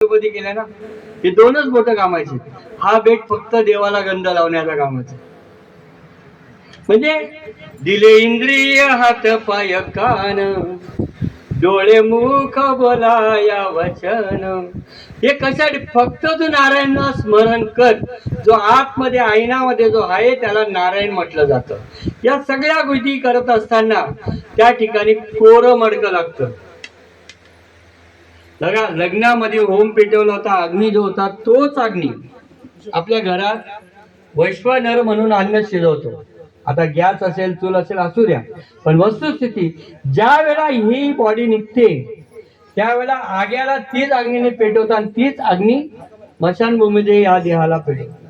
गणपती केल्या ना, हे दोनच बोटं कामायचे. हा बेट फक्त देवाला गंध लावण्याचा कामाचा. म्हणजे दिले इंद्रिय हात पाय कान, डोळे मुख बोलाया वचन. हे कशासाठी? फक्त तू नारायण स्मरण कर. जो आतमध्ये आईनामध्ये जो आहे त्याला नारायण म्हटलं जातं. या सगळ्या गोष्टी करत असताना त्या ठिकाणी कोरं मडकं लागतं. बघा, लग्नामध्ये होम पेटवला होता, अग्नी जो होता तोच अग्नी आपल्या घरात वैश्वानर म्हणून अन्न शिजवतो. आता गॅस असेल, चूल असेल, असू द्या, पण वस्तुस्थिती ज्या वेळा ही बॉडी निघते त्यावेळेला आग्याला तीच अग्नीने पेटवतात आणि तीच अग्नी स्मशानभूमीमध्ये या देहाला पेटवतात.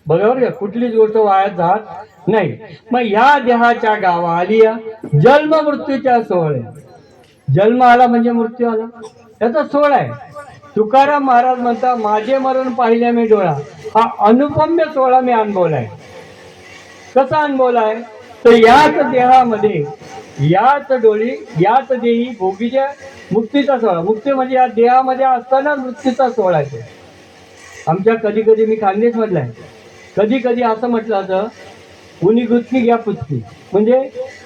बरोबर, कुठलीच गोष्ट वाया जात नाही. मग या देहाच्या गावा आली जन्म मृत्यूच्या सोहळ्या. जन्म आला म्हणजे मृत्यू आला, त्याचा सोहळा आहे. तुकाराम महाराज म्हणतात, माझे मरण पाहिले मी डोळा. हा अनुपम्य सोहळा मी अनुभवलाय. कसा अनुभवलाय? तर याच देहामध्ये, याच डोळी, याच देही भोगीच्या मुक्तीचा सोहळा. मुक्ती म्हणजे या देहामध्ये असताना मृत्यूचा सोहळा आहे. आमच्या कधी कधी, मी खानदेश मधला आहे, कधी कधी असं म्हटलं जातं, कुणी गुचकी घ्या पुचकी. म्हणजे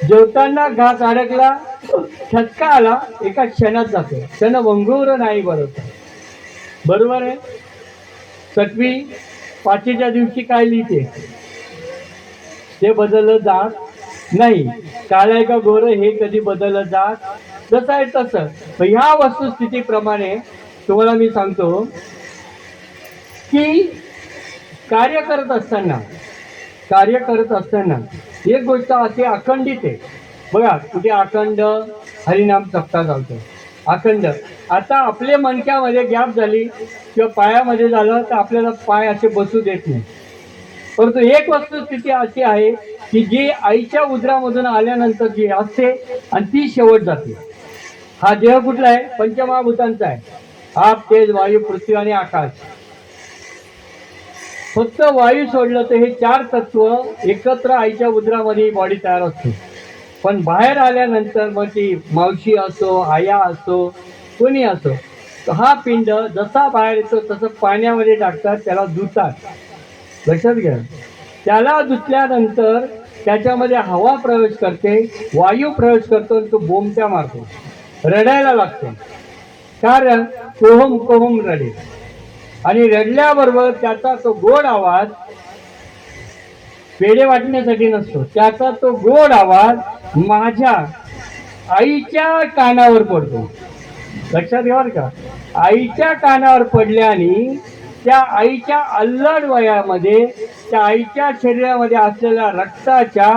जेवताना घास अडकला, ठसका आला, एका क्षणात जातो. क्षण वंगूर नाही बरोबर. बरोबर आहे. सटवी पाचीच्या दिवशी काय लिहिते ते बदललं जात नाही. काळं का गोरं हे कधी बदललं जात जसं आहे तसं. ह्या वस्तुस्थितीप्रमाणे तुम्हाला मी सांगतो की कार्य करत असताना एक गोष्ट अशी अखंडित आहे. बघा, कुठे अखंड हरिनाम सप्ताह चालतो, अखंड. आता आपल्या मणक्यामध्ये गॅप झाली किंवा पायामध्ये झालं तर आपल्याला पाय असे बसू देत नाही. परंतु एक वस्तुस्थिती अशी आहे की जी आईच्या उदरामधून आल्यानंतर जी असते आणि ती शेवट जाते. हा देह कुठला आहे? पंचमहाभूतांचा आहे. आप, तेज, वायू, पृथ्वी आणि आकाश. फक्त वायू सोडलं तर हे चार तत्व एकत्र आईच्या उदरामध्ये बॉडी तयार असते. पण बाहेर आल्यानंतर मग ती मावशी असो, आया असो, कोणी असो, तर हा पिंड जसा बाहेर येतो तसं पाण्यामध्ये टाकतात, त्याला धुतात. लक्षात घ्या. त्याला धुतल्यानंतर त्याच्यामध्ये हवा प्रवेश करते, वायू प्रवेश करतो, तो बोंबट्या मारतो, रडायला लागतो. कारण कोहम कोहम रडे. आणि रडल्याबरोबर त्याचा तो गोड आवाज पेढे वाटण्यासाठी नसतो, त्याचा तो गोड आवाज माझ्या आईच्या कानावर पडतो. लक्षात घ्या बरं का. आईच्या कानावर पडल्याने त्या आईच्या अल्लड वयामध्ये त्या आईच्या शरीरामध्ये असलेल्या रक्ताच्या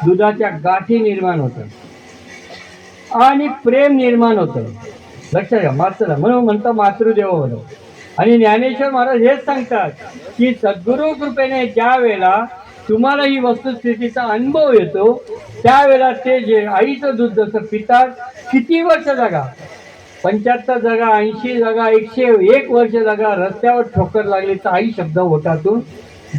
दुधाच्या गाठी निर्माण होतात आणि प्रेम निर्माण होतं. लक्षात घ्या. म्हणून म्हणतं मातृदेवो भव. आणि ज्ञानेश्वर महाराज हेच सांगतात की सद्गुरु कृपेने ज्या वेळेला तुम्हाला ही वस्तुस्थितीचा अनुभव येतो त्यावेळेला ते जे आईचं दूध जसं पितात, किती वर्ष जगा, 75 जगा, 80 जगा, 101 वर्ष जगा, रस्त्यावर ठोकर लागली तर आई शब्द ओठातून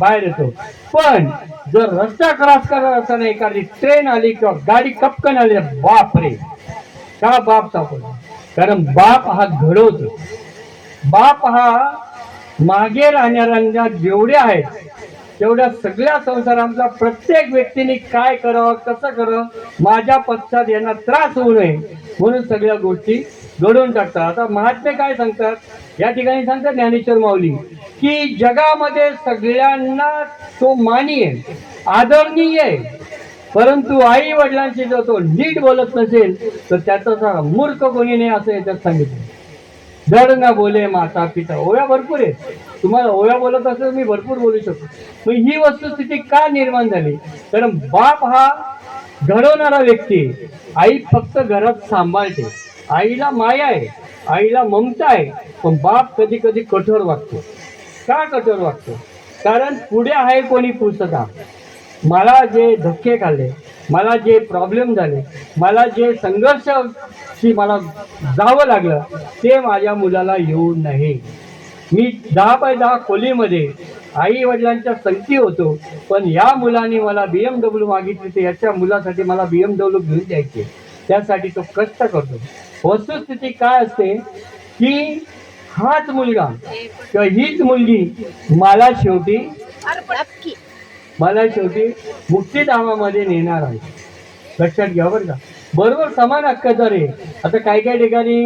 बाहेर येतो. पण जर रस्ता क्रॉस करत असताना एखादी ट्रेन आली किंवा गाडी कपकन आली, बाप रे, का बाप सापडला. कारण बाप हा घडवतो. बाप हा मागे राहणाऱ्यांना जेवढे आहेत तेवढ्या सगळ्या संसारांचा प्रत्येक व्यक्तीने काय करावं, कसं करावं, माझ्या पक्षात यांना त्रास होऊ नये म्हणून सगळ्या गोष्टी घडवून टाकतात. आता महात्मे काय सांगतात या ठिकाणी? सांगतात ज्ञानेश्वर माऊली की जगामध्ये सगळ्यांना तो मानी आहे, आदरणीय आहे, परंतु आई वडिलांशी जर तो नीट बोलत नसेल तर त्याचा मूर्ख कोणी नाही, असं याच्यात सांगितलं. धड ना बोले माता पिता. ओव्या भरपूर आहे, तुम्हाला ओव्या बोलत असेल मी भरपूर बोलू शकतो. मग ही वस्तुस्थिती का निर्माण झाली? कारण बाप हा घडवणारा व्यक्ती. आई फक्त घरात सांभाळते, आईला माया आहे, आईला ममता आहे. पण बाप कधी कधी कठोर वागतो. का कठोर वागतो? कारण पुढे आहे कोणी पुसता. मला जे धक्के खाल्ले, मला जे प्रॉब्लेम झाले, मला जे संघर्षाशी मला जावं लागलं ते माझ्या मुलाला येऊ नये. मी 10x10 खोलीमध्ये आई वडिलांच्या संगती होतो, पण या मुलाने मला BMW मागितली तर याच्या मुलासाठी मला BMW घेऊन द्यायचे, त्यासाठी तो कष्ट करतो. वस्तुस्थिती काय असते की हाच मुलगा किंवा हीच मुलगी मला शेवटी मुक्तिधामामध्ये नेणार आहे. लक्षात घ्या बरं का. बरोबर समान हक्काचं रे. आता काही काही ठिकाणी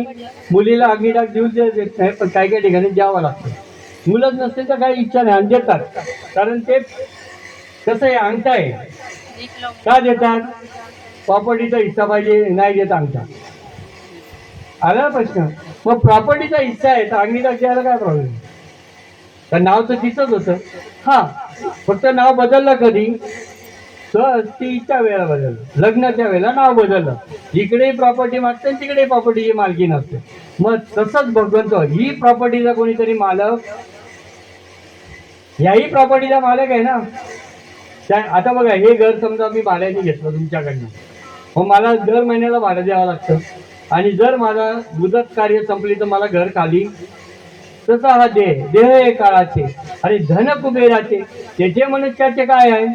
मुलीला अग्निडाग देऊ देत नाही, पण काही काही ठिकाणी द्यावं लागतं. मुलंच नसतील तर काही इच्छा नाही आणि देतात. कारण ते कसं आहे, अंगठा आहे. का देतात? प्रॉपर्टीचा हिस्सा पाहिजे, नाही देत अंगठा. आला प्रश्न. मग प्रॉपर्टीचा हिस्सा आहे तर अग्निडाग द्यायला काय प्रॉब्लेम? तर नाव तर तिचंच होतं. हा, फक्त नाव बदललं कधी? तिच्या वेळेला बदललं, लग्नाच्या वेळेला नाव बदललं. इकडे प्रॉपर्टी मागते तिकडे प्रॉपर्टीची मालकी नसते. मग तसंच भगवंत ही प्रॉपर्टीचा कोणीतरी मालक, याही प्रॉपर्टीचा मालक आहे ना. आता बघा, हे घर समजा मी भाड्याने घेतलं तुमच्याकडनं, मग मला दर महिन्याला भाडं द्यावं लागतं. आणि जर माझा मुदत कार्य संपली तर मला घर खाली. तसा हा देह हे काळाचे आणि धन कुबेराचे. त्याचे मनुष्याचे काय आहे?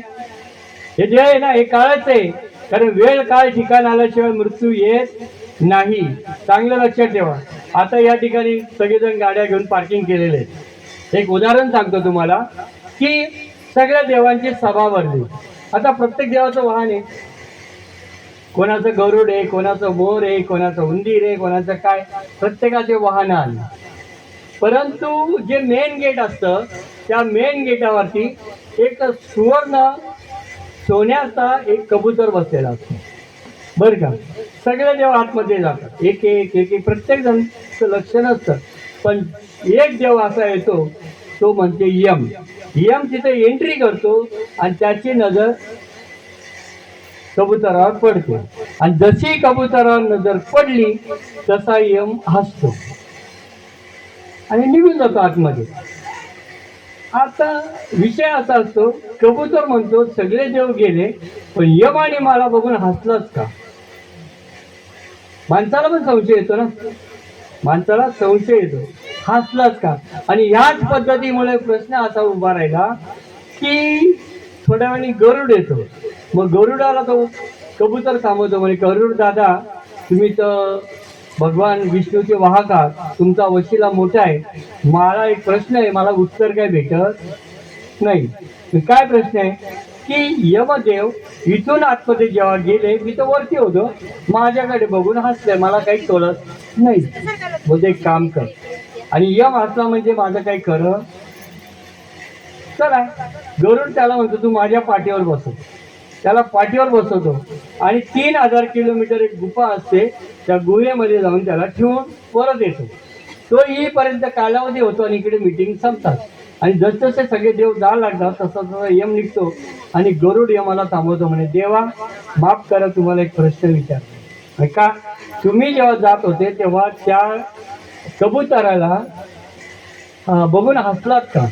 हे देह आहे ना, हे काळच आहे. कारण वेळ काळ ठिकाण आल्याशिवाय मृत्यू येत नाही. चांगलं लक्षात ठेवा. आता या ठिकाणी सगळेजण गाड्या घेऊन पार्किंग केलेले आहेत. एक उदाहरण सांगतो तुम्हाला की सगळ्या देवांची सभा भरली. आता प्रत्येक देवाचं वाहन आहे. कोणाचं गरुड आहे, कोणाचं मोर आहे, कोणाचं उंदीर आहे, कोणाचं काय, प्रत्येकाचे वाहन आले. परंतु जे मेन गेट असतं त्या मेन गेटावरती एक सोन्याचा एक कबूतर बसलेला असतो. बरं का. सगळे देव आतमध्ये जातात, एक एक एक एक प्रत्येक जणचं लक्ष नसतं. पण एक देव असा येतो, तो म्हणते यम. यम तिथे एंट्री करतो आणि त्याची नजर कबुतरावर पडते. आणि जशी कबुतरावर नजर पडली तसा यम हसतो आणि निघून जातो आतमध्ये. आता विषय असा असतो, कबूतर म्हणतो सगळे देव गेले पण यम आणि मला बघून हसलाच का? माणसाला पण संशय येतो ना, माणसाला संशय येतो, हसलाच का? आणि ह्याच पद्धतीमुळे प्रश्न असा उभा राहिला की थोड्या वेळाने गरुड येतो. मग गरुडाला तो कबूतर थांबवतो, म्हणजे गरुड दादा तुम्ही तर भगवान विष्णूचे वाहक आहात, तुमचा वशिला मोठा आहे. मला एक प्रश्न आहे, मला उत्तर काय भेटत नाही. काय प्रश्न आहे की यमदेव इथून आतमध्ये जेव्हा गेले, मी तर वरती होतो, माझ्याकडे बघून हसले, मला काही कळत नाही. बोलते एक काम कर. आणि यम हसला म्हणजे माझं काही खरं. चला, गरुड त्याला म्हणतो तू माझ्या पाठीवर बसव. त्याला पाठीवर बसवतो आणि 3000 किलोमीटर एक गुफा असते, त्या गुहेमध्ये जाऊन त्याला ठेवून परत येतो. तो येईपर्यंत कालावधी होतो आणि इकडे मीटिंग संपतात. आणि जसजसे सगळे देव जायला लागतात तसा तसा यम निघतो आणि गरुड यमाला थांबवतो, म्हणे देवा माफ करा, तुम्हाला एक प्रश्न विचारतो. का तुम्ही जेव्हा जात होते तेव्हा त्या कबुतराला बघून हसलात का?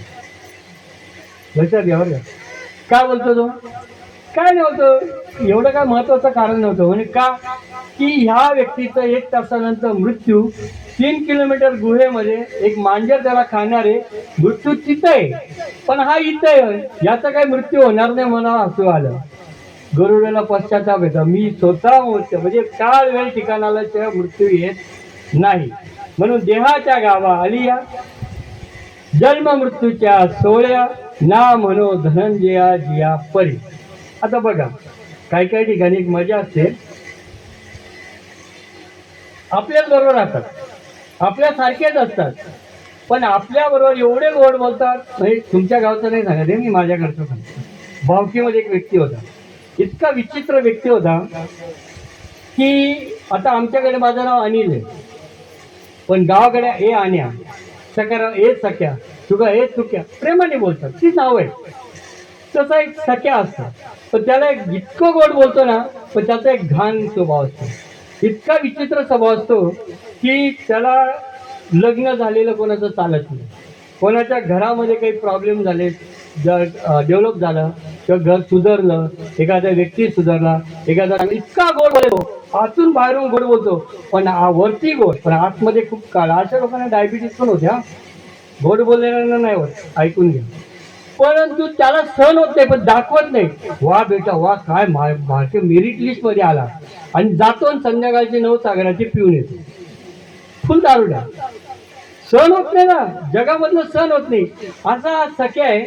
लक्षात घ्या बरं. काय बोलतो तो? काय नव्हतं, एवढं काय महत्वाचं कारण नव्हतं. म्हणजे का की ह्या व्यक्तीचं 1 तासानंतर मृत्यू, 3 किलोमीटर गुहेमध्ये एक मांजर त्याला खाणारे, मृत्यू तिथं आहे पण हा इथं आहे, याचा काही मृत्यू होणार नाही. मला हसू आलं. गरुडाला पश्चाताप येतो, मी स्वतः म्हणजे काळ वेळ ठिकाणाला मृत्यू येत नाही. म्हणून देहाच्या गावा आलिया जन्म मृत्यूच्या सोहळ्या, ना म्हणो धनंजया जिया परी. आता बघा, काही काही ठिकाणी एक मजा असते. आपल्याच बरोबर राहतात, आपल्या सारखेच असतात, पण आपल्या बरोबर एवढे गोड बोलतात. म्हणजे तुमच्या गावचं नाही सांगत आहे मी, माझ्याकडचं सांगतो. भावकीमध्ये एक व्यक्ती होता, इतका विचित्र व्यक्ती होता की आता आमच्याकडे माझं नाव अनिल आहे, पण गावाकडे ए आण्या, सख्या ए सख्या, तुका ए चुक्या, प्रेमाने बोलतात, ती नाव आहे. तसा एक सख्या असतो, पण त्याला एक इतकं गोड बोलतो ना, पण त्याचा एक घाण स्वभाव असतो. इतका विचित्र स्वभाव असतो की त्याला लग्न झालेलं कोणाचं चालत नाही. कोणाच्या घरामध्ये काही प्रॉब्लेम झाले, डेव्हलप झालं किंवा घर सुधारलं, एखादा व्यक्ती सुधारला, एखादा इतका गोड बोलतो, आतून बाहेरून गोड बोलतो पण वरती गोड पण आतमध्ये खूप काळ. अशा लोकांना डायबिटीस पण होत्या, गोड बोललेल्यांना नाही होत, ऐकून घ्या. परंतु त्याला सहन होत नाही, पण दाखवत नाही. वा बेटा वा, काय भारतीय मेरिट लिस्ट मध्ये आला. आणि जातो संध्याकाळची 9 सागराची पिऊन येतो, फुल दारुडा. सण होत नाही ना, जगामधलं सण होत नाही. असा सख्या आहे,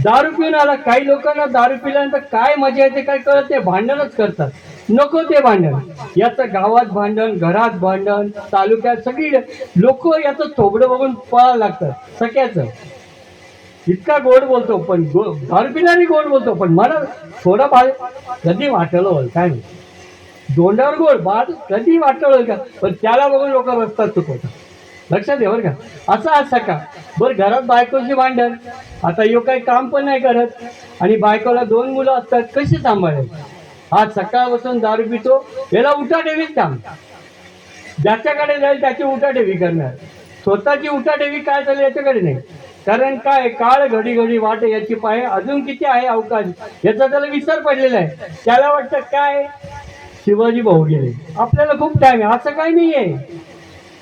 दारू पिऊन आला. काही लोकांना दारू पिल्यानंतर काय मजा येते काय कळत नाही, भांडणच करतात. नको ते भांडण. याचं गावात भांडण, घरात भांडण, तालुक्यात सगळी लोक याचं थोबडं बघून पळायला लागतात. सख्याचं इतका गोड बोलतो, पण दारू पिणारी गोड बोलतो, पण मला थोडं बाळ कधी वाटलं होईल काय नाही. दोंडावर गोड बाळ कधी वाटलं होईल का, पण त्याला बघून लोक बसतात चुकवतात. लक्षात घ्या बरं का. असा आज सका बरं, घरात बायकोशी भांडण. आता यो काही काम पण नाही करत आणि बायकोला 2 मुलं असतात, कशी सांभाळायची. आज सकाळपासून दारू पितो, याला उठाठेवीच काम. ज्याच्याकडे जाईल त्याची उठाठेवी करणार, स्वतःची उठाठेवी काय चालेल याच्याकडे नाही. कारण काय, काळ घडी घडी वाट याची पाय, अजून किती आहे अवकाश याचा त्याला विसर पडलेला आहे. त्याला वाटतं काय शिवाजी भाऊ गेले, आपल्याला खूप टाइम आहे. असं काही नाहीये.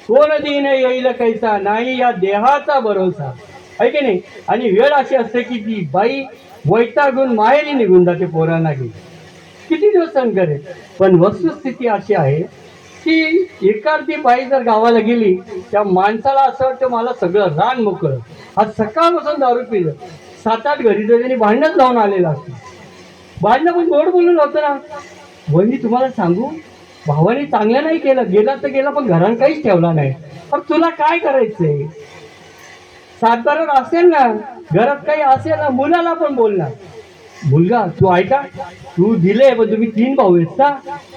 कोण दिन येईल कैसा, नाही या देहाचा भरोसा, आहे की नाही. आणि वेळ अशी असते की ती बाई वैतागून माहेरी निघून जाते पोरांना घेऊन. किती दिवस सण करेल. पण वस्तुस्थिती अशी आहे की एखादी बाई जर गावाला गेली, त्या माणसाला असं वाटतं मला सगळं रान मोकळं. आज सकाळपासून दारू पिलं, 7-8 घरी तर त्यांनी भांडणच लावून आलेलं असतं. भांडणं पण गोड बोलून होतं ना. वहिनी तुम्हाला सांगू, भावाने चांगलं नाही केलं, गेला तर गेला, पण घरात काहीच ठेवला नाही. पण तुला काय करायचंय, सातबारा असेल ना, घरात काही असेल ना, मुलाला पण बोलणार, मुलगा तू ऐका, तू दिले पण तुम्ही 3 भाऊ आहेत का,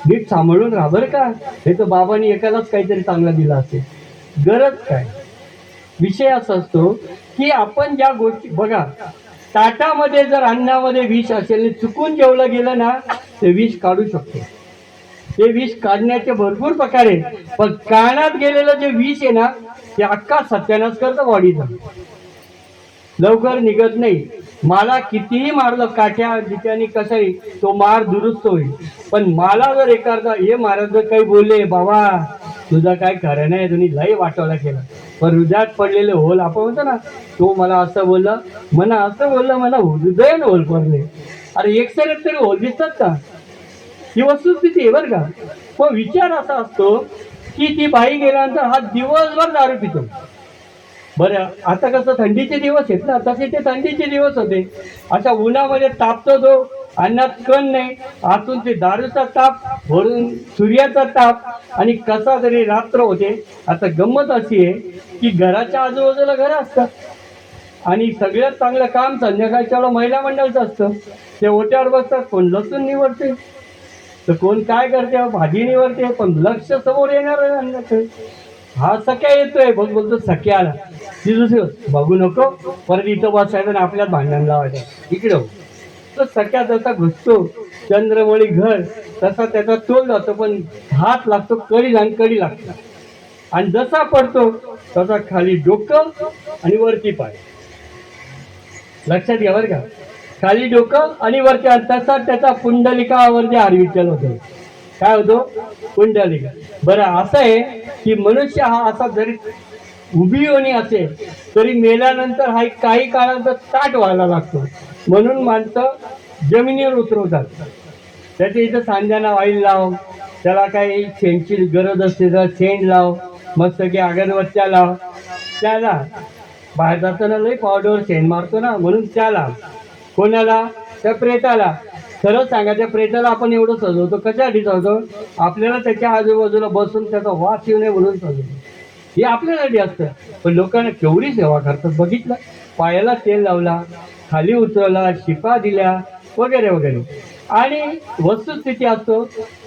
नीट सांभाळून राहा बरं का. हे तर बाबांनी एकालाच काहीतरी चांगला दिला असेल. गरज काय. विषय असा असतो की आपण ज्या गोष्टी बघा, ताटामध्ये जर अन्नामध्ये विष असेल, चुकून जेवलं गेलं ना, ते विष काढू शकतो. ते विष काढण्याचे भरपूर प्रकार आहे, पण कानात गेलेलं जे विष आहे ना, ते अख्खा सत्यानाश करतं बॉडीचा, लवकर निघत नाही. मला कितीही मारलं काठ्या जित्याने कसंही, तो मार दुरुस्त होईल. पण मला जर एखादा हे महाराज जर काही बोलले, बाबा तुझा काय खरं नाही, तुम्ही लई वाटवला केला, पण हृदयात पडलेले होल आपण म्हणतो ना, तो मला असं बोललं, मला असं बोललं, मला हृदयाने होल पडले. अरे एकसरेत तरी होल दिसतात का. ही वस्तुस्थिती आहे बरं का. पण विचार असा असतो की ती बाई गेल्यानंतर हा दिवसभर दारू पितो. बरं आता कसं थंडीचे दिवस आहेत ना, तसे ते थंडीचे दिवस होते. अशा उन्हामध्ये तापतो तो, अन्नात कण नाही, आतून ते दारूचा ताप, वरून सूर्याचा ताप, आणि कसा तरी रात्र होते. आता गंमत अशी आहे की घराच्या आजूबाजूला घरं असतात आणि सगळ्यात चांगलं काम संध्याकाळच्या वेळेला महिला मंडळाचं असतं. ते ओट्यावर बसतात, कोण लसूण निवडते तर कोण काय करते, भाजी निवडते, पण लक्ष समोर येणार अन्नाचं. हा सख्या येतोय, बोलतो सख्याला ती दुसरी बघू नको, परत इथं बसायचं आणि आपल्यात भांडण लावायचं इकडे हो. तर सख्या जसा घुसतो चंद्रमौळी घर, तसा त्याचा तोल जातो, पण हात लागतो कडी, आणि कडी लागतो, आणि जसा पडतो तसा खाली डोकं आणि वरती पाय. लक्षात घ्या बरं का. खाली डोकं आणि वरती, तसा त्याचा पुंडलिकावरती आरविचल होतो. काय होतो, पुंडलिका. बरं असं आहे की मनुष्य हा असा जरी उभी होणी असेल तरी मेल्यानंतर हा काही काळानंतर ताट व्हायला लागतो. म्हणून माणसं जमिनीवर उतरवतात. त्याच्या इथं सांध्याना ऑइल लाव, त्याला काही शेंडची गरज असते तर शेंड लाव, मस्त की अगरबत्त्या लाव. त्याला बाहेर जाताना लई पावडर शेंड मारतो ना, म्हणून त्याला. कोणाला, त्या प्रेताला. खरं सांगा, त्या प्रेताला आपण एवढं सजवतो कशासाठी सजवतो, आपल्याला त्याच्या आजूबाजूला बसून त्याचा वास येऊ नये म्हणून सजवतो. हे आपल्यासाठी असतं. पण लोकांना केवढी सेवा करतात बघितलं. पायाला तेल लावला, खाली उतरवला, शिपा दिल्या, वगैरे वगैरे. आणि वस्तुस्थिती असतो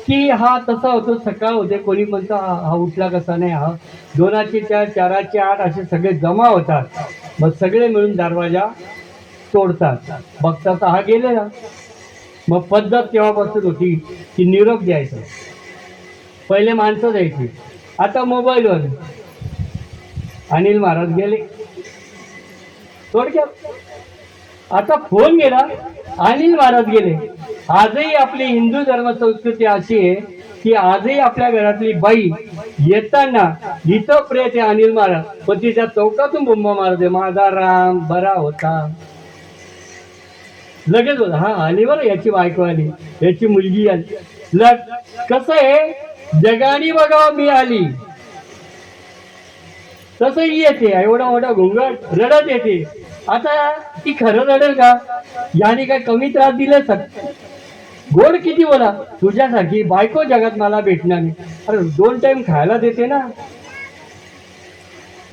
की हा तसा होतो, सकाळ होते, कोणी म्हणतं हा उठला कसा नाही, हा 2चे 4, 4चे 8 असे सगळे जमा होतात. मग सगळे मिळून दरवाजा तोडतात, बघतात हा गेलेला. मग पद्धत तेव्हापासून होती की निरोप द्यायचा. पहिले माणसं द्यायची, आता मोबाईलवर अनिल महाराज गेले. थोडक्यात आता फोन गेला, अनिल महाराज गेले. आजही आपली हिंदू धर्म संस्कृती अशी आहे की आजही आपल्या घरातली बाई येताना इथं प्रेत आहे अनिल महाराज, पण तिच्या चौकातून बोंबा मारते, माझा राम बरा होता. लगेच बोला हा आली बरं, याची बायको आली, याची मुलगी आली. कसं आहे, जगाने बघावं मी आली. तसंही येते, एवढा मोठा घोंगड रडत येते. आता ती खरं रडेल का? याने काय कमी त्रास दिले? गोड किती बोला, तुझ्यासारखी बायको जगात मला भेटणार नाही. अरे 2 टाइम खायला देते ना,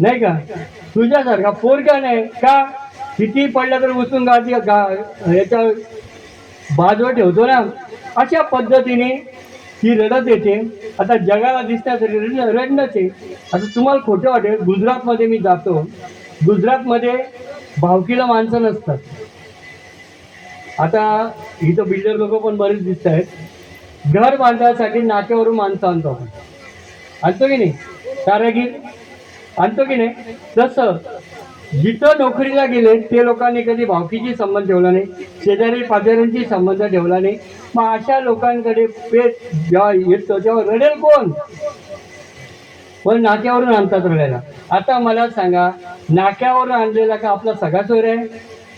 नाही का? तुझ्यासारखा पोरगा नाही का? किती पडलं तर उचलून याच्या बाजूवर ठेवतो ना. अशा पद्धतीने ती रडत येते. आता जगाला दिसण्यासाठी रडणंच आहे. आता तुम्हाला खोटं वाटेल, गुजरातमध्ये मी जातो. गुजरातमध्ये भावकीला माणसं नसतात. आता इथं बिल्डर लोक पण बरेच दिसत आहेत. घर बांधण्यासाठी नाक्यावरून माणसं आणतो आपण, आणतो की नाही? कारागीर आणतो की नाही? तसं जिथं नोकरीला गेले ते लोकांनी कधी भावकीची संबंध ठेवला नाही, शेजारी पाजाऱ्यांची संबंध ठेवला नाही. मग अशा लोकांकडे पेट जेव्हा येतो तेव्हा रडेल कोण? पण नाक्यावरून आणतात रडायला. आता मला सांगा, नाक्यावरून आणलेला का आपला सगळा चोर आहे?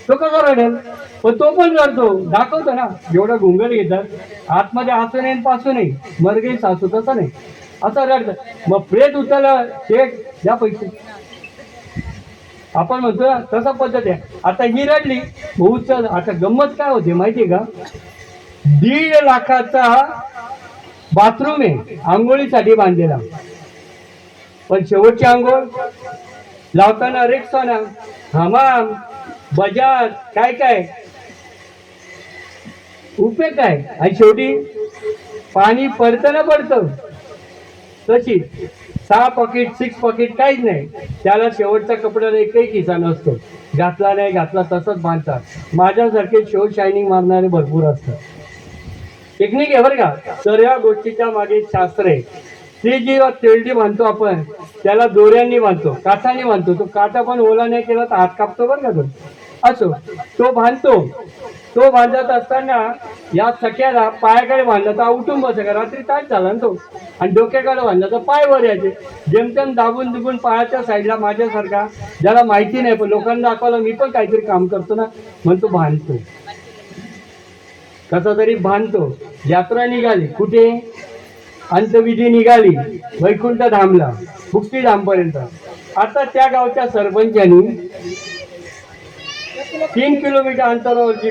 तो कसा रडेल? पण तो पण रडतो, दाखवतो ना. एवढा घुंगड घेतात, आतमध्ये असू नये पासू नये, मरगई सासू तसं नाही, असं रडतं. मग प्रेत उचललं, शेठ द्या पैसे, आपण म्हणतो ना, तसा पद्धत आहे. आता ही रडली, उचल. आता गंमत काय होते माहितीये का? 1.5 लाखाचा बाथरूम आहे आंघोळीसाठी बांधलेला, पण शेवटची आंघोळ लावताना रेक्सॉना, हमाम, बजाज, काय काय उपयोग काय? आणि शेवटी पाणी पडतं ना पडतं. तशी 6 पॉकेट 6 पॉकेट काहीच नाही. त्याला शेवटचा कपड्याला एकही खिसा नसतो. घातला नाही घातला तसंच बांधतात. माझ्यासारखे शो शायनिंग मारणारे भरपूर असतात. टेक्निक आहे बरं का. तर या गोष्टीच्या मागे शास्त्र आहे. ती जी तेलडी बांधतो आपण, त्याला दोऱ्यांनी बांधतो, काठाने बांधतो. तो काटा पण ओला नाही केला तर हात कापतो बरं का तो. असो, तो बांधतो. तो बांधत असताना या सख्याला पायाकडे बांधला तर उठून बसायचा. रात्री ताट झाला ना तो. आणि डोक्याकडे बांधला तर पाय वर यायचे. जेमतेम दाबून दुबून पायाच्या साईडला माझ्यासारखा, ज्याला माहिती नाही पण लोकांना दाखवलं मी पण काहीतरी काम करतो ना, म्हणतो बांधतो. कसा तरी बांधतो. यात्रा निघाली कुठे? अंतविधी निघाली वैकुंठ धामला, मुक्तीधामपर्यंत. आता त्या गावच्या सरपंचानी 3 किलोमीटर अंतरावर जी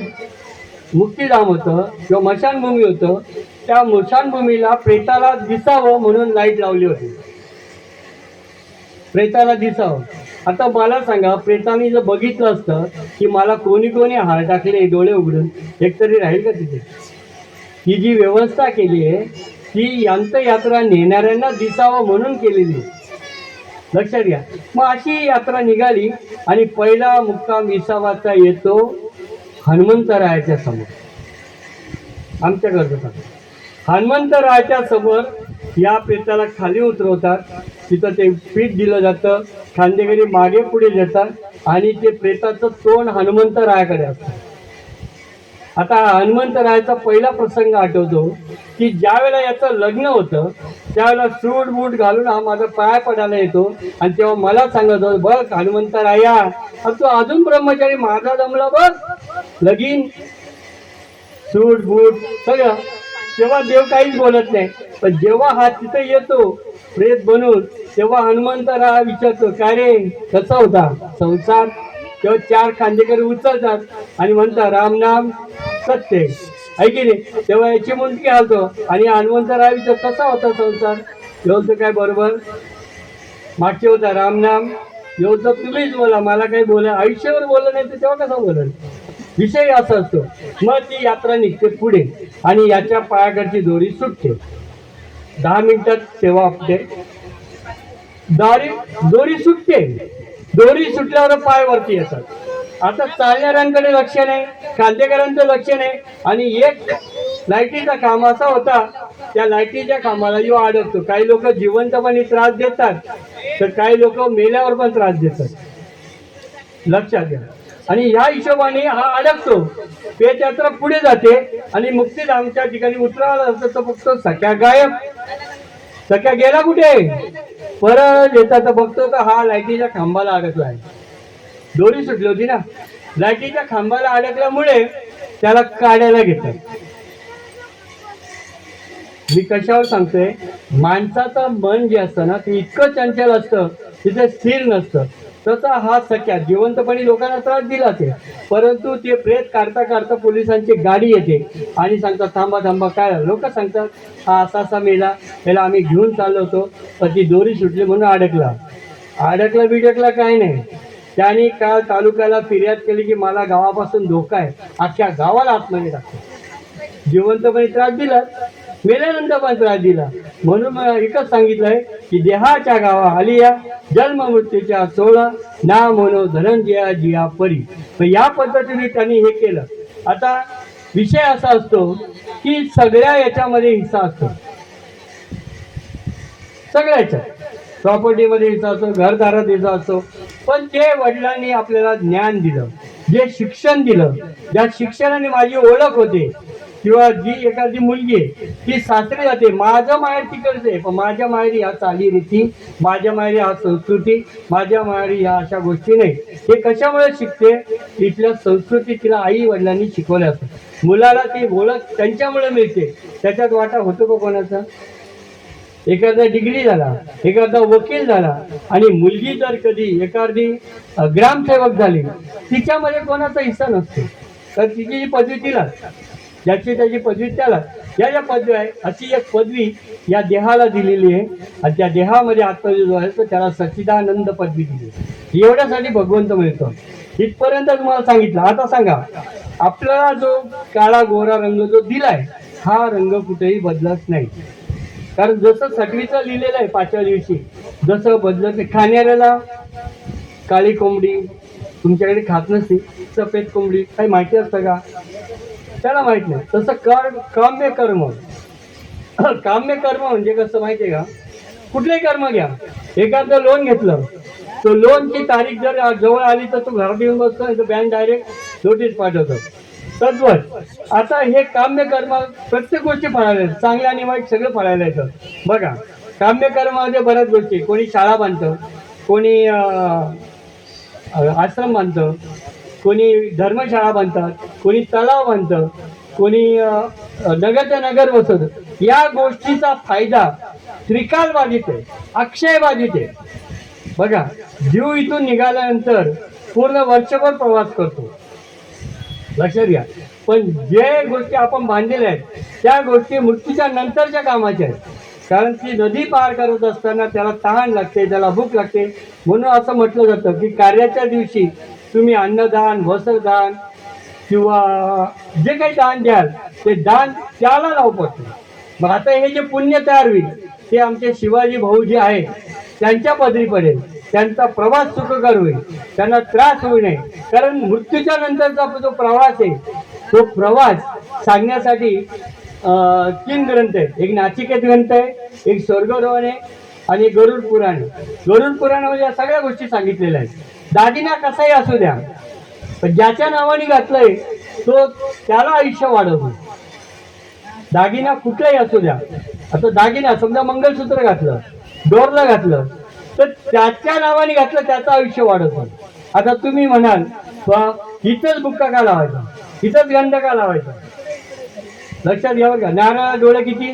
मुक्तीधाम होतं किंवा मशानभूमी होतं, त्या मशानभूमीला प्रेताला दिसावं म्हणून लाईट लावली होती. प्रेताला दिसावं. आता मला सांगा, प्रेताने जर बघितलं असतं की मला कोणी कोणी हार टाकले डोळे उघडून, एकतरी राहील का तिथे? ही जी व्यवस्था केली आहे ती अंतयात्रा नेणाऱ्यांना दिसावं म्हणून केलेली, लक्षात घ्या. मग अशी यात्रा निघाली आणि पहिला मुक्काम विसावाचा येतो हनुमंतरायाच्या समोर. आमच्याकडचं हनुमंतरायाच्या समोर या प्रेताला खाली उतरवतात. तिथं ते पीठ दिलं जातं, खांदेकरी मागे पुढे जातात आणि ते प्रेताचं तोंड हनुमंतरायाकडे असतं. आता हनुमंतरायाचा पहिला प्रसंग आठवतो की ज्या वेळेला याचं लग्न होतं त्यावेळेला सूट बूट घालून हा माझा पाय पडायला येतो आणि तेव्हा मला सांगत होत, बघ हनुमंतराया, तू अजून ब्रह्मचारी, माझा जमला बघ, लगीन सूट बूट सगळं. तेव्हा देव काहीच बोलत नाही. पण जेव्हा हा तिथे येतो प्रेत बनून, तेव्हा हनुमंतराया विचारतो, काय रे कसा होता संसार? तेव्हा 4 खांदेकरी उचलतात आणि म्हणतात, राम नाम सत्य आहे की नाही? तेव्हा याची मुंडकी घालतो आणि हनुमंतराया विचार, कसा होता संसार? एवढं काय बरोबर मागचे होता राम नाम. एवढं तुम्हीच बोला, मला काही बोला, आयुष्यावर बोललं नाही तर तेव्हा कसा बोलेल? विषय असा असतो. मग ती यात्रा निघते पुढे आणि याच्या पायाकडची दोरी सुटते. 10 मिनिटात सेवा आपते, दोरी सुटते. दोरी सुटल्यावर पाय वरती येतात. आता चालणाऱ्यांकडे लक्ष नाही, खांदेकरांचं लक्ष नाही. आणि एक लाईटीचा खांब असा होता, त्या लाईटीच्या खांबाला जो अडकतो. काही लोक जिवंतपणे त्रास देतात तर काही लोक मेल्यावर पण त्रास देतात, लक्षात घ्या. आणि ह्या हिशोबाने हा अडकतो. पेट यात्रा पुढे जाते आणि मुक्तीधामच्या ठिकाणी उतरायला असतं तर फक्त सख्या गायब. सख्या गेला कुठे? परत येतात तर बघतो का हा लाईटीच्या खांबाला अडकला आहे. दोरी सुटली होती ना, लाईटीच्या खांबाला अडकल्यामुळे त्याला काढायला घेतात. मी कशावर सांगतोय, माणसाचं मन जे असतं ना ते इतकं चंचल असतं तिथे स्थिर नसतं. तसा हा सख्या जिवंतपणी लोकांना त्रास दिलाच आहे, परंतु ते प्रेत काढता काढता पोलिसांची गाडी येते आणि सांगतात थांबा थांबा. काय लोक सांगतात हा असा असा मेला, त्याला आम्ही घेऊन चाललो होतो पण ती दोरी सुटली म्हणून अडकला. अडकला बिडकला काय नाही. त्यांनी काल तालुक्याला फिर्याद केली की मला गावापासून धोका आहे, अख्ख्या गावाला आतमध्ये टाकतो. जिवंतपणे त्रास दिला, मेल्यानंतर पण त्रास दिला. म्हणून मला एकच सांगितलंय की देहाच्या गावा आलिया जन्म मृत्यूच्या सोळा ना म्हणो धनंजया जिया परी. या पद्धतीने त्यांनी हे केलं. आता विषय असा असतो की सगळ्या याच्यामध्ये हिस्सा असतो, सगळ्याच्या प्रॉपर्टीमध्ये हिस्सा असतो, घरदारात हिस्सा असतो. पण ते वडिलांनी आपल्याला ज्ञान दिलं, जे शिक्षण दिलं, ज्या शिक्षणाने माझी ओळख होते, किंवा जी एखादी मुलगी आहे ती सासरी जाते, माझं माहेर तिकडचं आहे पण माझ्या माहेरी ह्या चालीरीती, माझ्या माहेरी हा संस्कृती, माझ्या माहेरी ह्या अशा गोष्टी नाही. हे कशामुळे शिकते? इथल्या संस्कृती तिला आई वडिलांनी शिकवल्या असतात. मुलाला ती ओळख त्यांच्यामुळे मिळते. त्याच्यात वाटा होतो का कोणाचा? एखादा डिग्री झाला, एखादा वकील झाला, आणि मुलगी जर कधी एखादी ग्रामसेवक झाली, तिच्यामध्ये कोणाचा हिस्सा नसतो. तर तिची जी पदवी तिलाच, ज्याची त्याची पदवी त्याला. या ज्या पदवी आहे अशी एक पदवी या देहाला दिलेली आहे, आणि त्या देहामध्ये आत्मविश्वास जो आहे तो त्याला सच्चिदानंद पदवी दिली. एवढ्यासाठी भगवंत मिळतो. इथपर्यंत तुम्हाला सांगितलं. आता सांगा, आपल्याला जो काळा गोरा रंग जो दिलाय हा रंग कुठेही बदलत नाही. कारण जसं सटवीचं लिहिलेलं आहे 5व्या दिवशी, जसं बदलत नाही. खाण्याला काळी कोंबडी तुमच्याकडे खात नसते, सफेद कोंबडी काही माहिती असतं का? त्याला माहित नाही. तसं काम्य कर्म, काम्य कर्म म्हणजे कसं माहिती आहे का? कुठलंही कर्म घ्या. एखादं लोन घेतलं, तो लोनची तारीख जर जवळ आली तर तो घरात येऊन बसतो, नाही तर बँक डायरेक्ट नोटीस पाठवतो. तद्वत आता हे काम्य कर्म प्रत्येक गोष्टी फळायला येतात, चांगल्या आणि वाईट सगळं फळायला येतं. बघा, काम्य कर्मामध्ये बऱ्याच गोष्टी, कोणी शाळा बांधतं, कोणी आश्रम बांधतं, कोणी धर्मशाळा बांधतात, कोणी तलाव बांधतं, कोणी नगरच्या नगर बसवतं. या गोष्टीचा फायदा त्रिकाल बाधित आहे, अक्षय बाधित आहे. बघा, जीव इथून निघाल्यानंतर पूर्ण वर्षभर प्रवास करतो, लक्षात घ्या. पण जे गोष्टी आपण बांधलेल्या आहेत त्या गोष्टी मृत्यूच्या नंतरच्या कामाच्या आहेत. कारण ती नदी पार करत असताना त्याला तहान लागते, त्याला भूक लागते. म्हणून असं म्हटलं जातं की कार्याच्या दिवशी तुम्ही अन्नदान, वस्त्रदान किंवा जे काही दान द्याल ते दान त्याला लाव पडतं. मग आता हे जे पुण्य तयार होईल ते आमचे शिवाजी भाऊ जे आहेत त्यांच्या पदरी पडेल, त्यांचा प्रवास सुखकर होईल, त्यांना त्रास होऊ नये. कारण मृत्यूच्या नंतरचा जो प्रवास आहे तो प्रवास सांगण्यासाठी 3 ग्रंथ आहेत. एक नाचिकेत ग्रंथ आहे, एक स्वर्गरोहण आहे, आणि गरुड पुराण आहे. गरुड पुराणामध्ये या सगळ्या गोष्टी सांगितलेल्या आहेत. दागिना कसाही असू द्या, पण ज्याच्या नावाने घातलंय तो त्याला आयुष्य वाढवतो. दागिना कुठलाही असू द्या. आता दागिना समजा मंगलसूत्र घातलं, डोरला घातलं, तर त्याच्या नावाने घातलं त्याचं आयुष्य वाढवतो. आता तुम्ही म्हणाल इथंच बुक्का का लावायचा, इथंच गंध का लावायचा? लक्षात घ्यावं का? नारळा डोळे किती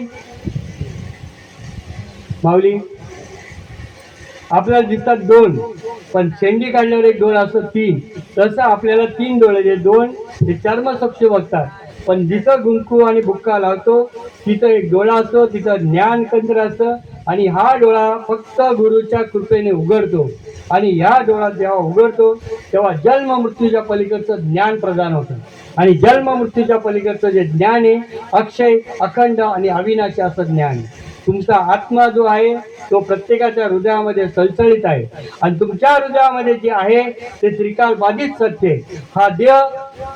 माऊली? आपल्याला दिसतात 2, पण शेंडी काढल्यावर एक डोळा असतो 3. तसं आपल्याला 3 डोळे, 2 हे चर्मचक्षु बघतात, पण जिथं गुंकू आणि बुक्का लावतो तिथं एक डोळा असतो, तिथं ज्ञान केंद्र असतं. आणि हा डोळा फक्त गुरुच्या कृपेने उघडतो, आणि ह्या डोळा जेव्हा उघडतो तेव्हा जन्म मृत्यूच्या पलीकडचं ज्ञान प्रदान होतं. आणि जन्म मृत्यूच्या पलीकडचं जे ज्ञान आहे अक्षय, अखंड आणि अविनाशी असं ज्ञान आहे. तुमचा आत्मा जो आहे तो प्रत्येकाच्या हृदयामध्ये सळसळीत आहे, आणि तुमच्या हृदयामध्ये जे आहे ते त्रिकाल बाधित सत्य. हा देह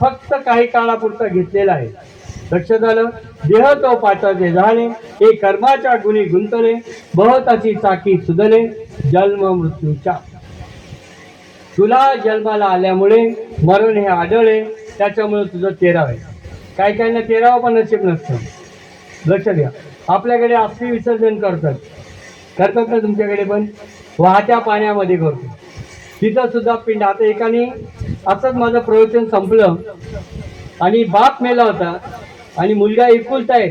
फक्त काही काळापुरता घेतलेला आहे. लक्षात आलं? देह तो पाटाचे झाले, हे कर्माच्या गुणी गुंतले, बहुताची चाकी सुधले जन्म मृत्यूच्या. तुला जन्माला आल्यामुळे मरण हे आढळले, त्याच्यामुळे तुझं 13 आहे. काही काहींना 13 पण नशीब नसतं. लक्षात घ्या. आपल्याकडे अस्थि विसर्जन करतात ना तुमच्याकडे पण? वाहत्या पाण्यामध्ये करतो, तिथं सुद्धा पिंड. आता एकाने असंच माझं प्रवचन संपलं, आणि बाप मेला होता, आणि मुलगा एकुलता आहे,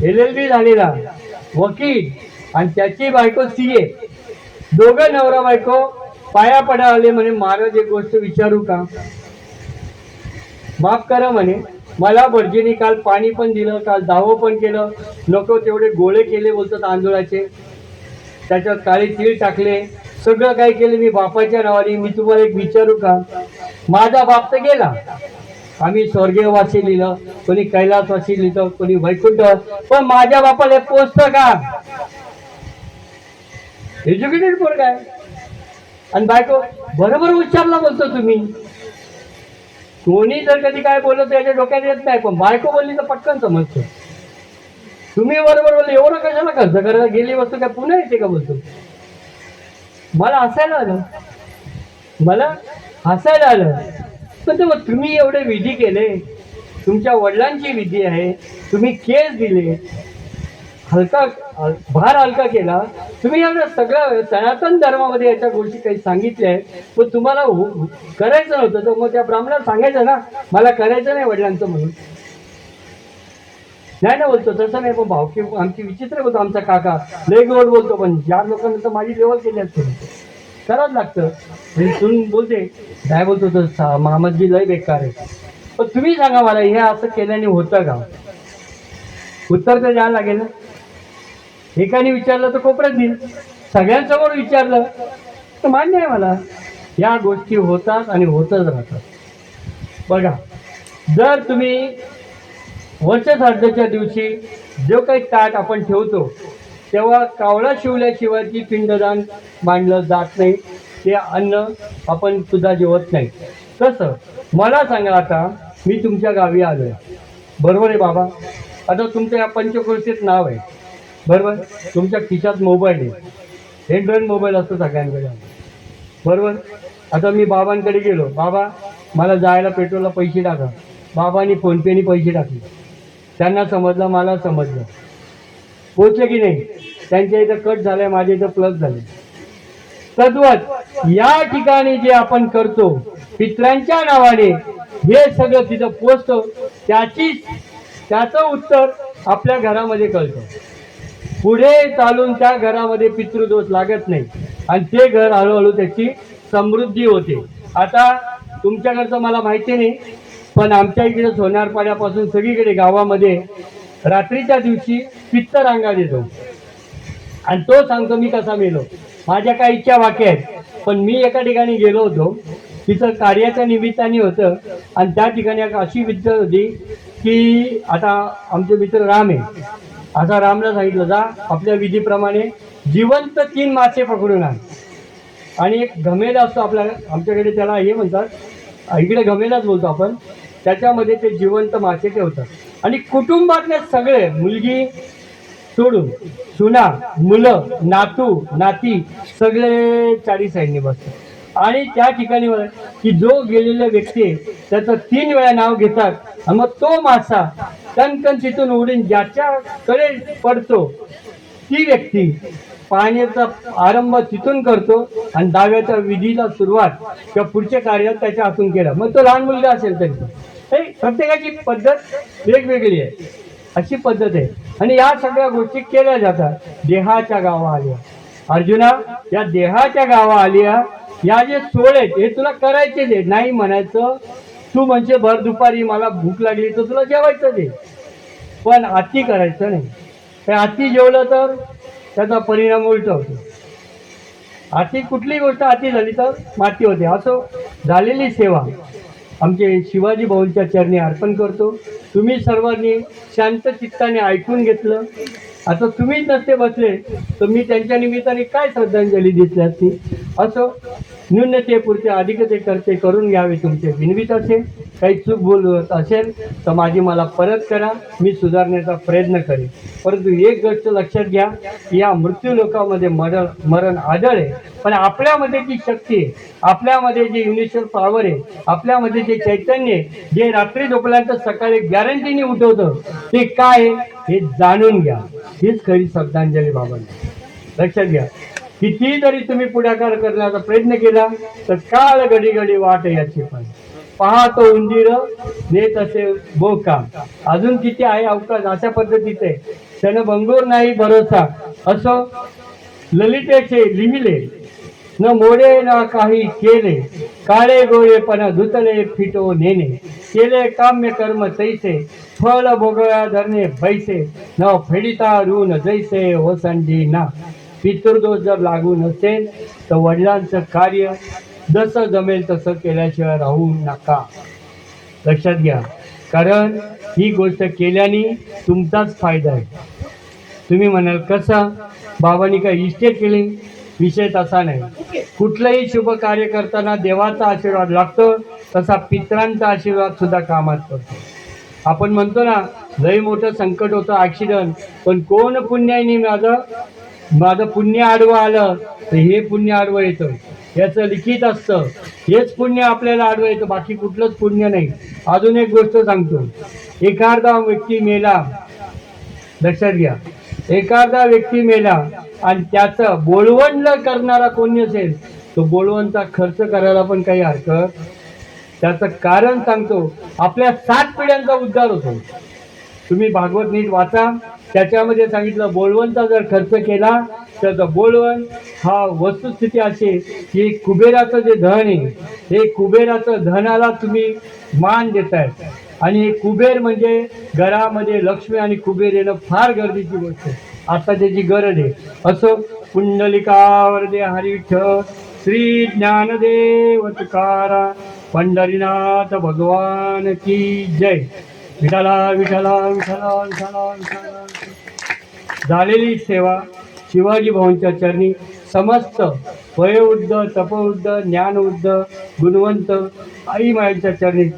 LLB झालेला वकील, आणि त्याची बायको CA. दोघं नवरा बायको पाया पडा आले म्हणे, महाराज एक गोष्ट विचारू का? माफ करा म्हणे, मला भटजीने काल पाणी पण दिलं, काल दावं पण केलं, नको तेवढे गोळे केले बोलतात तांदुळाचे, त्याच्यात काळे तीळ टाकले, सगळं काय केलं मी बापाच्या नावाने. मी तुम्हाला एक विचारू का? माझा बाप तर गेला, आम्ही स्वर्गीयवासी लिहिलं, कोणी कैलासवासी लिहिलं, कोणी वैकुंठ, पण माझ्या बापाला पोचतं का? एज्युकेटेड पोरगा आहे. आणि बायको बरोबर उच्चारला बोलतो तुम्ही. कोणी जर कधी काय बोलत त्याच्या डोक्यात येत नाही, पण बायको बोलली तर पटकन समजतो. तुम्ही बरोबर बोलले, एवढं कशाला खर्च करायला, गेली वस्तू काय पुन्हा येते का बोलतो. मला हसायला आलं, मला हसायला आलं. पण मग तुम्ही एवढे विधी केले, तुमच्या वडिलांची विधी आहे, तुम्ही केस दिले, हलका भार हलका केला, तुम्ही एवढं सगळं सनातन धर्मामध्ये याच्या गोष्टी काही सांगितल्या आहेत, पण तुम्हाला करायचं नव्हतं, तर मग त्या ब्राह्मणाला सांगायचं ना, मला करायचं नाही वडिलांचं म्हणून. नाही ना बोलतो तसं नाही, पण भावकी आमची विचित्र बोलतो, आमचा काका लय गोड बोलतो, पण ज्या लोकांना तर माझी लेवल केली असते करावंच लागतं. तुम्ही बोलते काय बोलतो तर मामाजी लय बेकार आहे. पण तुम्ही सांगा मला, हे असं केल्याने होतं का? उत्तर तर द्यायला लागेल ना. एकाने विचारलं तर कोपऱ्यात देईल, सगळ्यांसमोर विचारलं तर मान्य आहे मला. या गोष्टी होतात आणि होतच राहतात. बघा, जर तुम्ही वर्षश्राद्धाच्या दिवशी जो काही ताट आपण ठेवतो, तेव्हा कावळा शिवल्याशिवाय ती पिंडदान मांडलं जात नाही, ते अन्न आपण सुद्धा जेवत नाही. तसं मला सांगा, आता मी तुमच्या गावी आलो आहे, बरोबर आहे बाबा? आता तुमच्या या पंचक्रोशीत नाव आहे, बरोबर? तुमच्या खिशात मोबाईल आहे, एंड्रॉइड मोबाईल असतो सगळ्यांकडे, बरोबर? आता मी बाबांकडे गेलो, बाबा मला जायला पेट्रोलला पैसे टाका. बाबांनी फोनपेने पैसे टाकले, त्यांना समजलं, मला समजलं, पोचले की नाही? त्यांच्या इथं कट झालंय, माझ्या इथं प्लस झाले. तद्वत या ठिकाणी जे आपण करतो पित्रांच्या नावाने, हे सगळं तिथं पोचतो, त्याचं उत्तर आपल्या घरामध्ये कळतं. पुढे चालून त्या घरामध्ये पितृदोष लागत नाही आणि ते घर हळूहळू त्याची समृद्धी होते. आता तुमच्याकडचं मला माहिती नाही, पण आमच्या इकडे सोनारपाड्यापासून सगळीकडे गावामध्ये रात्रीच्या दिवशी पित्त रांगा देतो आणि तो सांगतो मी कसा मेलो. माझ्या काही इच्छा वाक्य आहेत, पण मी एका ठिकाणी गेलो होतो, तिथं कार्याच्या निमित्ताने होतं आणि त्या ठिकाणी एक अशी विद्या होती की आता आमचे मित्र राम आहे, आता रामला सांगितलं जा आपल्या विधीप्रमाणे जिवंत 3 मासे पकडून आण. आणि एक घमेला असतो आपल्या, आमच्याकडे त्याला हे म्हणतात, इकडे घमेलाच बोलतो आपण, त्याच्यामध्ये ते जिवंत मासे ठेवतात आणि कुटुंबातले सगळे, मुलगी सोडून सुना, मुलं, नातू नाती सगळे 40 साईडने बसतात आणि त्या ठिकाणी की जो गेलेला व्यक्ती आहे त्याचं 3 वेळा नाव घेतात आणि मग तो मासा कणकण तिथून उडून ज्याच्याकडे पडतो ती व्यक्ती पाण्याचा आरंभ तिथून करतो आणि डाव्याच्या विधीला सुरुवात किंवा पुढचे कार्य त्याच्या हातून केलं. मग तो लहान मुलगा असेल तरी प्रत्येकाची पद्धत वेगवेगळी आहे, अशी पद्धत आहे. आणि या सगळ्या गोष्टी केल्या जातात. देहाच्या गावा आल्या अर्जुना, या देहाच्या गावा आल्या, या जे सोहळे हे तुला करायचे दे, नाही म्हणायचं. तू म्हणजे भर दुपारी मला भूक लागली तर तुला जेवायचं दे, पण अति करायचं नाही. ते अति जेवलं तर त्याचा परिणाम उलट होतो. अति कुठली गोष्ट अति झाली तर माती होते. असो, झालेली सेवा आमचे शिवाजी भाऊंच्या चरणी अर्पण करतो. तुम्ही सर्वांनी शांत चित्ताने ऐकून घेतलं. आता तुम्हीच नसते बसले तर मी त्यांच्या निमित्ताने काय श्रद्धांजली दिली असती. असो, न्यूनतेपुरते अधिकते करते करून घ्यावे तुमचे विनवित असेल. काही चूक बोलत असेल तर माझी मला परत करा, मी सुधारण्याचा प्रयत्न करेन. परंतु एक गोष्ट लक्षात घ्या की या मृत्यू लोकांमध्ये मरण आढळ आहे, पण आपल्यामध्ये जी शक्ती आहे, आपल्यामध्ये जे युनिव्हर्सल पॉवर आहे, आपल्यामध्ये जे चैतन्य आहे, जे रात्री झोपल्यानंतर सकाळी गॅरंटीने उठवतं, ते काय हे जाणून घ्या. हीच खरी श्रद्धांजली बाबांना. लक्षात घ्या, किती जरी तुम्ही पुढाकार करण्याचा प्रयत्न केला तर काळ घडी घडी वाट याची पण पाहतो उंदीर नेत असे बोका. अजून किती आहे अवकाश, अशा पद्धतीचे क्षणभंगूर नाही भरोसा, असं ललितेचे लिहिले न मोडे ना काही केले, काळे गोळेपणा धुतले फिटो नेणे, केले काम्य कर्म तैसे, फळ भोगव्या धरणे बैसे, न फेडिता ऋण जैसे ओसंडी ना. पितृदोष जर लागू नसेल तर वडिलांचं कार्य जसं जमेल तसं केल्याशिवाय राहू नका. लक्षात घ्या, कारण ही गोष्ट केल्याने तुमचाच फायदा आहे. तुम्ही म्हणाल कसा, बाबांनी काय इस्टेट केली? विषय तसा नाही. कुठलंही शुभ कार्य करताना देवाचा आशीर्वाद लागतो, तसा पित्रांचा आशीर्वाद सुद्धा कामात पडतो. आपण म्हणतो ना, लई मोठं संकट होतं, ॲक्सिडंट, पण कोण पुण्याने माझं पुण्य आडवं आलं तर हे पुण्य आडवं येतं, याचं लिखित असतं. हेच पुण्य आपल्याला आडवं येतं, बाकी कुठलंच पुण्य नाही. अजून एक गोष्ट सांगतो. एखादा व्यक्ती मेला, लक्षात घ्या, एखादा व्यक्ती मेला आणि त्याचं बोलवण करणारा कोणी असेल, तो बोलवणचा खर्च करायला पण काही हरकत. त्याचं कारण सांगतो, आपल्या 7 पिढ्यांचा उद्धार होतो. तुम्ही भागवत नीट वाचा, त्याच्यामध्ये सांगितलं बोलवणचा जर खर्च केला तर बोलवण हा वस्तुस्थिती अशी की कुबेराचं जे धन आहे, हे कुबेराचं धनाला तुम्ही मान देताय. आणि हे कुबेर म्हणजे घरामध्ये लक्ष्मी आणि कुबेर येणं फार गरजेची गोष्ट आहे. आता त्याची गरज आहे. असो, पुंडलिकावरदे हरी विठ्ठल, श्री ज्ञानदेव तुकारा, पंढरीनाथ भगवान की जय. विठाला विठाला विठाला विठाला विठाला. झालेली सेवा शिवाजी भाऊंच्या चरणी समस्त वयोवृद्ध, तपवृद्ध, ज्ञानवृद्ध, गुणवंत आई मायांच्या चरणी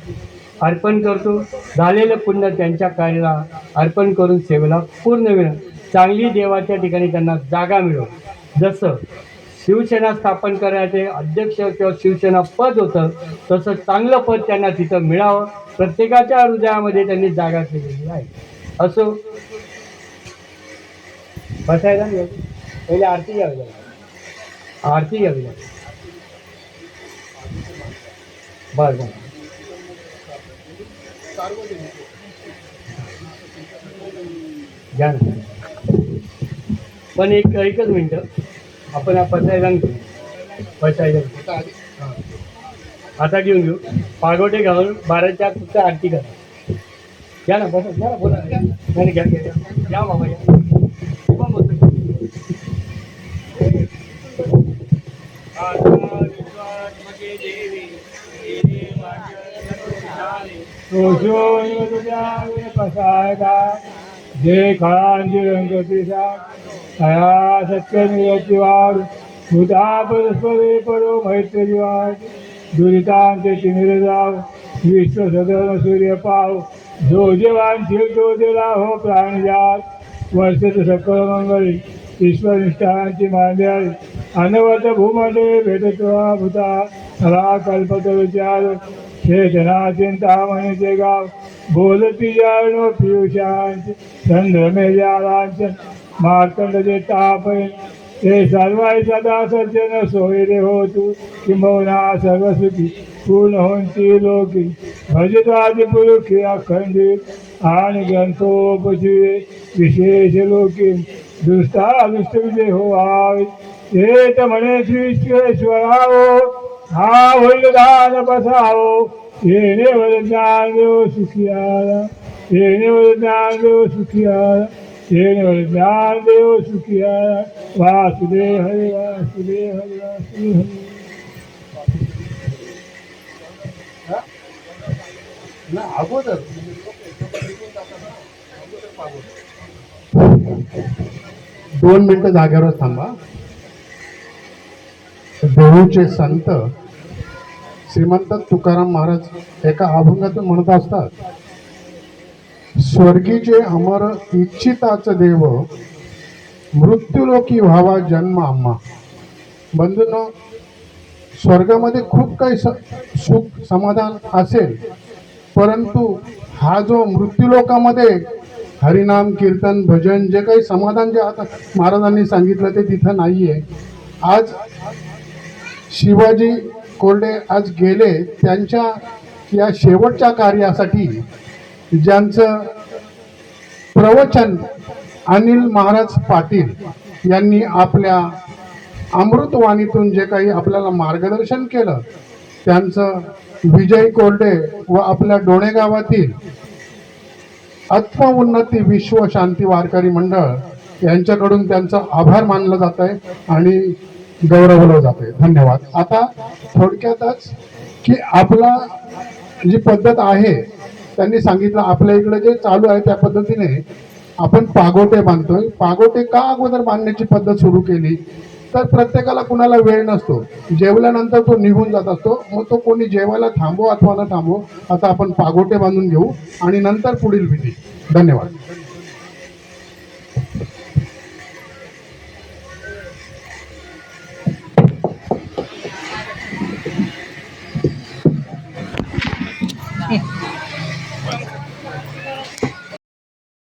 अर्पण करतो. झालेलं पुण्य त्यांच्या कार्याला अर्पण करून सेवेला पूर्ण वेळ चांगली देवाच्या ठिकाणी त्यांना जागा मिळो. जसं शिवसेना स्थापन करायचे अध्यक्ष किंवा शिवसेना पद होतं, तसं चांगलं पद त्यांना तिथं मिळावं, प्रत्येकाच्या हृदयामध्ये त्यांनी जागा केलेली आहे. असो, बसायला पहिले आरती घ्यावी लागेल, आरती घ्यावी लागेल. बरं बरं, घ्या ना. पण एकच मिनटं, आपण हा पसायला आता घेऊन घेऊ. पागोटे घालून 12च्या आत फक्त आरती करा. घ्या ना, बसा, घ्या ना, बोला. नाही घ्या घ्या घ्या बाबा, या. जे काळांची रंगतीचा तया सत्य नियती वाढ, भूता परस्परे पडो मैत्री वाढ, दुरितांचे तिमिर जाव, विश्व सदन सूर्य पाव, जो देवांची तो दिला हो प्राणजात, वर्षित सकल मंगळी ईश्वर निष्ठांची मांद्याळी, अनवत भूमंडळे भेटत्वा भूता रा कल्पत विचार, चेतना चिंता म्हणते गाव, बोलती जाणो पियुषांची संध्रमे जालांचन, मार्तंड जे तापय ते सर्वाय सदा सज्जन सोयरे हो तू, किंबहुना सर्वसुखी पूर्ण होती लोकी, भजतादि पुरुषी अखंडित आणि ग्रंथोपजीवे विशेष लोकी, दुष्टा विष्ट विजय हो आवे, ते तर म्हणे श्री विश्वेश्वरावो, हा होईल दान बसावो, येणे वर ज्ञान देव सुखियाला, येणे वर ज्ञान देव सुखियाला, येणे वर ज्ञान देव सुखियाला. वासुदेव हरे वासुदेव हरे वासुदेव हरे. ना अगोदर 2 मिनिटं जागेवर थांबा. देहूचे संत श्रीमंत तुकाराम महाराज एका अभंगातून म्हणत असतात, स्वर्गीचे अमर इच्छिताच देव, मृत्यूलोकी व्हावा जन्म आम्हा. बंधूंनो, स्वर्गामध्ये खूप काही सुख समाधान असेल, परंतु हा जो मृत्यूलोकामध्ये हरिनाम कीर्तन भजन जे काही समाधान जे आता महाराजांनी सांगितलं ते तिथं नाहीये. आज शिवाजी कोरडे आज गेले, त्यांच्या या शेवटच्या कार्यासाठी ज्यांचं प्रवचन अनिल महाराज पाटील यांनी आपल्या अमृतवाणीतून जे काही आपल्याला मार्गदर्शन केलं त्यांचं विजय कोरडे व आपल्या डोणे गावातील आत्मउन्नती विश्व शांती वारकरी मंडळ यांच्याकडून त्यांचा आभार मानलं जात आहे आणि गौरवलं जात आहे. धन्यवाद. आता थोडक्यातच की आपला जी पद्धत आहे त्यांनी सांगितलं आपल्या इकडे जे चालू आहे त्या पद्धतीने आपण पागोटे बांधतोय. पागोटे का अगोदर बांधण्याची पद्धत सुरू केली तर प्रत्येकाला कुणाला वेळ नसतो, जेवल्यानंतर तो निघून जात असतो, मग तो कोणी जेवायला थांबो अथवा न थांबो. आता आपण पागोटे बांधून घेऊ आणि नंतर पुढील विधी. धन्यवाद.